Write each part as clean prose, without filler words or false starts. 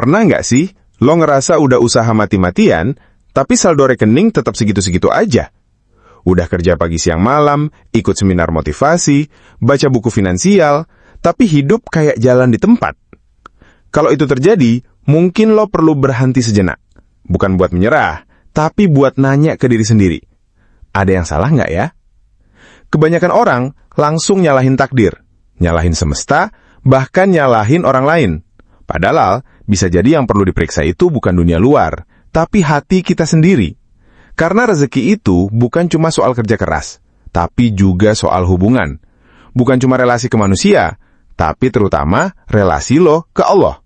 Pernah nggak sih, lo ngerasa udah usaha mati-matian, tapi saldo rekening tetap segitu-segitu aja? Udah kerja pagi siang malam, ikut seminar motivasi, baca buku finansial, tapi hidup kayak jalan di tempat. Kalau itu terjadi, mungkin lo perlu berhenti sejenak. Bukan buat menyerah, tapi buat nanya ke diri sendiri. Ada yang salah nggak ya? Kebanyakan orang langsung nyalahin takdir, nyalahin semesta, bahkan nyalahin orang lain. Padahal, bisa jadi yang perlu diperiksa itu bukan dunia luar, tapi hati kita sendiri. Karena rezeki itu bukan cuma soal kerja keras, tapi juga soal hubungan. Bukan cuma relasi ke manusia, tapi terutama relasi lo ke Allah.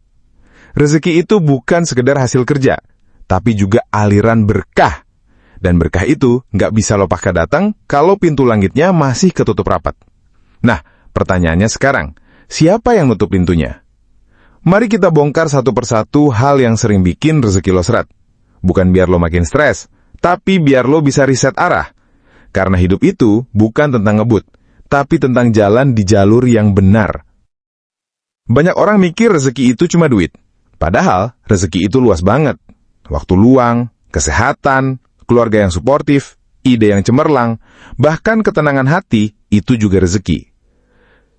Rezeki itu bukan sekedar hasil kerja, tapi juga aliran berkah. Dan berkah itu nggak bisa lo paksa datang kalau pintu langitnya masih ketutup rapat. Nah, pertanyaannya sekarang, siapa yang nutup pintunya? Mari kita bongkar satu persatu hal yang sering bikin rezeki lo seret. Bukan biar lo makin stres, tapi biar lo bisa riset arah. Karena hidup itu bukan tentang ngebut, tapi tentang jalan di jalur yang benar. Banyak orang mikir rezeki itu cuma duit. Padahal rezeki itu luas banget. Waktu luang, kesehatan, keluarga yang suportif, ide yang cemerlang, bahkan ketenangan hati itu juga rezeki.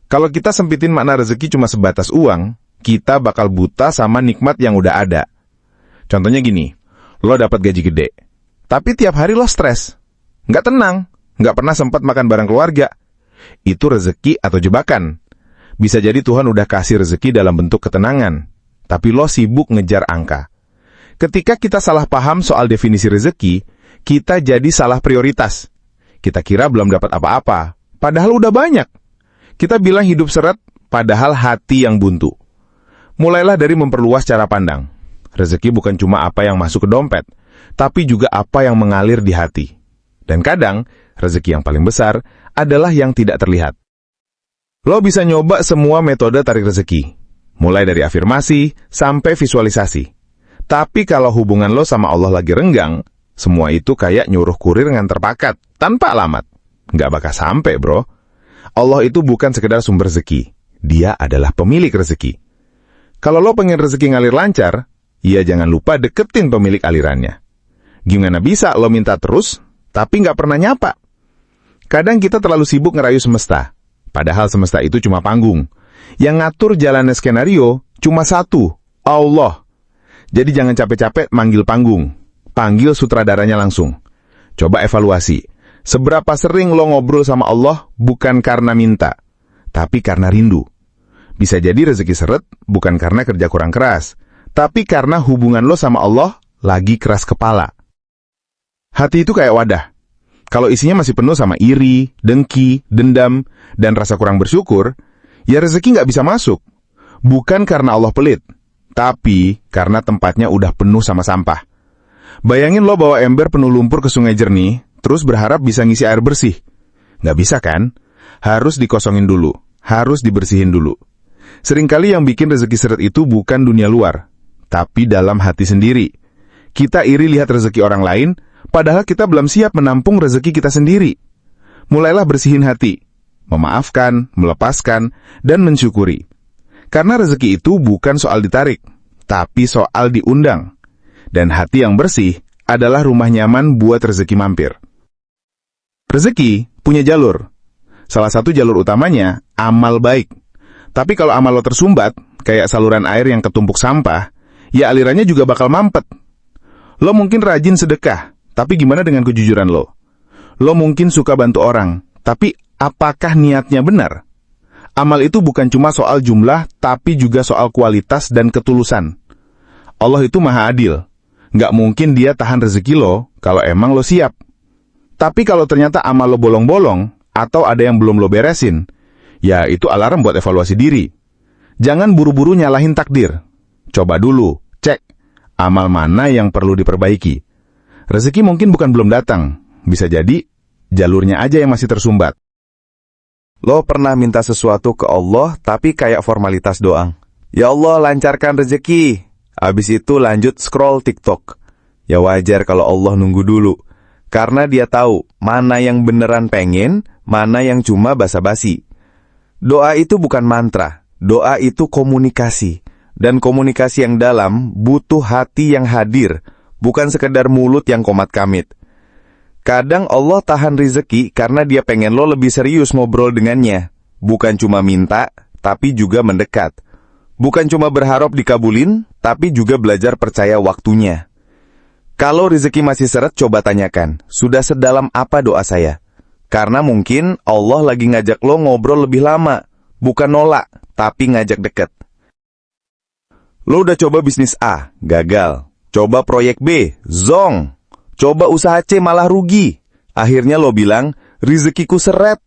Kalau kita sempitin makna rezeki cuma sebatas uang, kita bakal buta sama nikmat yang udah ada. Contohnya gini, lo dapat gaji gede, tapi tiap hari lo stres, nggak tenang, nggak pernah sempat makan bareng keluarga. Itu rezeki atau jebakan. Bisa jadi Tuhan udah kasih rezeki dalam bentuk ketenangan, tapi lo sibuk ngejar angka. Ketika kita salah paham soal definisi rezeki, kita jadi salah prioritas. Kita kira belum dapat apa-apa, padahal udah banyak. Kita bilang hidup seret, padahal hati yang buntu. Mulailah dari memperluas cara pandang. Rezeki bukan cuma apa yang masuk ke dompet, tapi juga apa yang mengalir di hati. Dan kadang, rezeki yang paling besar adalah yang tidak terlihat. Lo bisa nyoba semua metode tarik rezeki, mulai dari afirmasi sampai visualisasi. Tapi kalau hubungan lo sama Allah lagi renggang, semua itu kayak nyuruh kurir nganter paket, tanpa alamat. Nggak bakal sampai, bro. Allah itu bukan sekedar sumber rezeki. Dia adalah pemilik rezeki. Kalau lo pengen rezeki ngalir lancar, ya jangan lupa deketin pemilik alirannya. Gimana bisa lo minta terus, tapi nggak pernah nyapa? Kadang kita terlalu sibuk ngerayu semesta, padahal semesta itu cuma panggung. Yang ngatur jalannya skenario cuma satu, Allah. Jadi jangan capek-capek manggil panggung, panggil sutradaranya langsung. Coba evaluasi, seberapa sering lo ngobrol sama Allah bukan karena minta, tapi karena rindu. Bisa jadi rezeki seret bukan karena kerja kurang keras, tapi karena hubungan lo sama Allah lagi keras kepala. Hati itu kayak wadah. Kalau isinya masih penuh sama iri, dengki, dendam, dan rasa kurang bersyukur, ya rezeki nggak bisa masuk. Bukan karena Allah pelit, tapi karena tempatnya udah penuh sama sampah. Bayangin lo bawa ember penuh lumpur ke sungai jernih, terus berharap bisa ngisi air bersih. Nggak bisa kan? Harus dikosongin dulu, harus dibersihin dulu. Seringkali yang bikin rezeki seret itu bukan dunia luar, tapi dalam hati sendiri. Kita iri lihat rezeki orang lain, padahal kita belum siap menampung rezeki kita sendiri. Mulailah bersihin hati, memaafkan, melepaskan, dan mensyukuri. Karena rezeki itu bukan soal ditarik, tapi soal diundang. Dan hati yang bersih adalah rumah nyaman buat rezeki mampir. Rezeki punya jalur. Salah satu jalur utamanya, amal baik. Tapi kalau amal lo tersumbat, kayak saluran air yang ketumpuk sampah, ya alirannya juga bakal mampet. Lo mungkin rajin sedekah, tapi gimana dengan kejujuran lo? Lo mungkin suka bantu orang, tapi apakah niatnya benar? Amal itu bukan cuma soal jumlah, tapi juga soal kualitas dan ketulusan. Allah itu maha adil. Nggak mungkin dia tahan rezeki lo kalau emang lo siap. Tapi kalau ternyata amal lo bolong-bolong, atau ada yang belum lo beresin, ya itu alarm buat evaluasi diri. Jangan buru-buru nyalahin takdir. Coba dulu, cek amal mana yang perlu diperbaiki. Rezeki mungkin bukan belum datang, bisa jadi jalurnya aja yang masih tersumbat. Lo pernah minta sesuatu ke Allah tapi kayak formalitas doang. Ya Allah, lancarkan rezeki. Habis itu lanjut scroll TikTok. Ya wajar kalau Allah nunggu dulu, karena dia tahu mana yang beneran pengen, mana yang cuma basa-basi. Doa itu bukan mantra, doa itu komunikasi. Dan komunikasi yang dalam butuh hati yang hadir, bukan sekedar mulut yang komat-kamit. Kadang Allah tahan rezeki karena dia pengen lo lebih serius ngobrol dengannya. Bukan cuma minta, tapi juga mendekat. Bukan cuma berharap dikabulin, tapi juga belajar percaya waktunya. Kalau rezeki masih seret, coba tanyakan, sudah sedalam apa doa saya? Karena mungkin Allah lagi ngajak lo ngobrol lebih lama. Bukan nolak, tapi ngajak deket. Lo udah coba bisnis A, gagal. Coba proyek B, zong. Coba usaha C, malah rugi. Akhirnya lo bilang, rezekiku seret.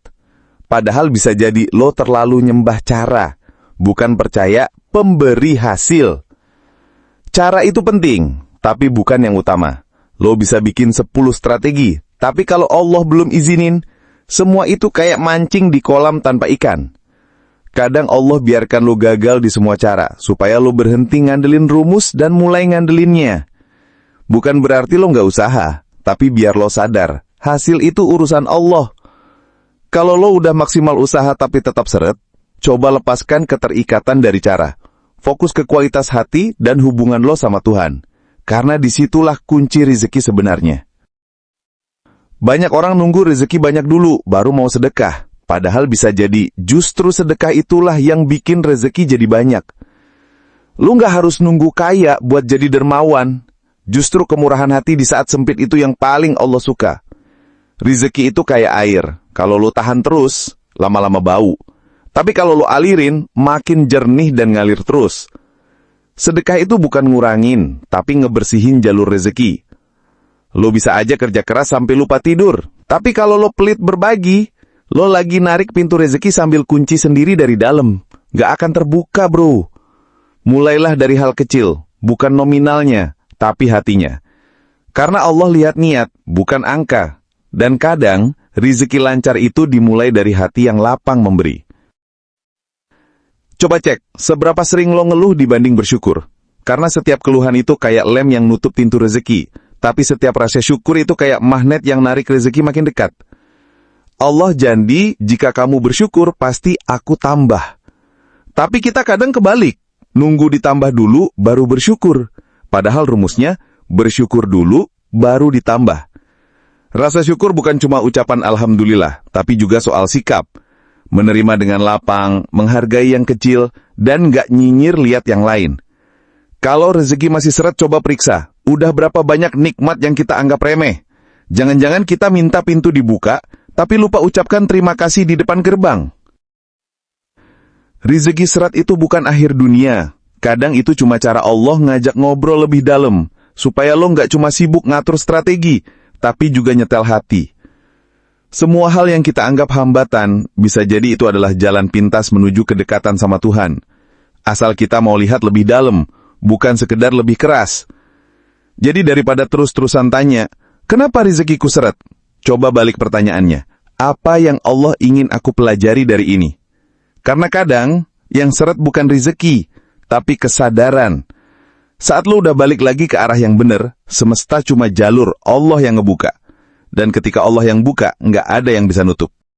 Padahal bisa jadi lo terlalu nyembah cara, bukan percaya pemberi hasil. Cara itu penting, tapi bukan yang utama. Lo bisa bikin 10 strategi, tapi kalau Allah belum izinin, semua itu kayak mancing di kolam tanpa ikan. Kadang Allah biarkan lo gagal di semua cara, supaya lo berhenti ngandelin rumus dan mulai ngandelinnya. Bukan berarti lo nggak usaha, tapi biar lo sadar, hasil itu urusan Allah. Kalau lo udah maksimal usaha tapi tetap seret, coba lepaskan keterikatan dari cara. Fokus ke kualitas hati dan hubungan lo sama Tuhan. Karena disitulah kunci rezeki sebenarnya. Banyak orang nunggu rezeki banyak dulu, baru mau sedekah. Padahal bisa jadi justru sedekah itulah yang bikin rezeki jadi banyak. Lu nggak harus nunggu kaya buat jadi dermawan. Justru kemurahan hati di saat sempit itu yang paling Allah suka. Rezeki itu kayak air. Kalau lu tahan terus, lama-lama bau. Tapi kalau lu alirin, makin jernih dan ngalir terus. Sedekah itu bukan ngurangin, tapi ngebersihin jalur rezeki. Lu bisa aja kerja keras sampai lupa tidur. Tapi kalau lu pelit berbagi, lo lagi narik pintu rezeki sambil kunci sendiri dari dalam. Gak akan terbuka, bro. Mulailah dari hal kecil, bukan nominalnya, tapi hatinya. Karena Allah lihat niat, bukan angka. Dan kadang, rezeki lancar itu dimulai dari hati yang lapang memberi. Coba cek, seberapa sering lo ngeluh dibanding bersyukur. Karena setiap keluhan itu kayak lem yang nutup pintu rezeki. Tapi setiap rasa syukur itu kayak magnet yang narik rezeki makin dekat. Allah janji, jika kamu bersyukur, pasti aku tambah. Tapi kita kadang kebalik. Nunggu ditambah dulu, baru bersyukur. Padahal rumusnya, bersyukur dulu, baru ditambah. Rasa syukur bukan cuma ucapan Alhamdulillah, tapi juga soal sikap. Menerima dengan lapang, menghargai yang kecil, dan nggak nyinyir lihat yang lain. Kalau rezeki masih seret, coba periksa. Udah berapa banyak nikmat yang kita anggap remeh? Jangan-jangan kita minta pintu dibuka, tapi lupa ucapkan terima kasih di depan gerbang. Rezeki seret itu bukan akhir dunia. Kadang itu cuma cara Allah ngajak ngobrol lebih dalam, supaya lo nggak cuma sibuk ngatur strategi, tapi juga nyetel hati. Semua hal yang kita anggap hambatan, bisa jadi itu adalah jalan pintas menuju kedekatan sama Tuhan. Asal kita mau lihat lebih dalam, bukan sekedar lebih keras. Jadi daripada terus-terusan tanya, kenapa rezekiku seret? Coba balik pertanyaannya, apa yang Allah ingin aku pelajari dari ini? Karena kadang, yang seret bukan rezeki, tapi kesadaran. Saat lo udah balik lagi ke arah yang benar, semesta cuma jalur, Allah yang ngebuka. Dan ketika Allah yang buka, nggak ada yang bisa nutup.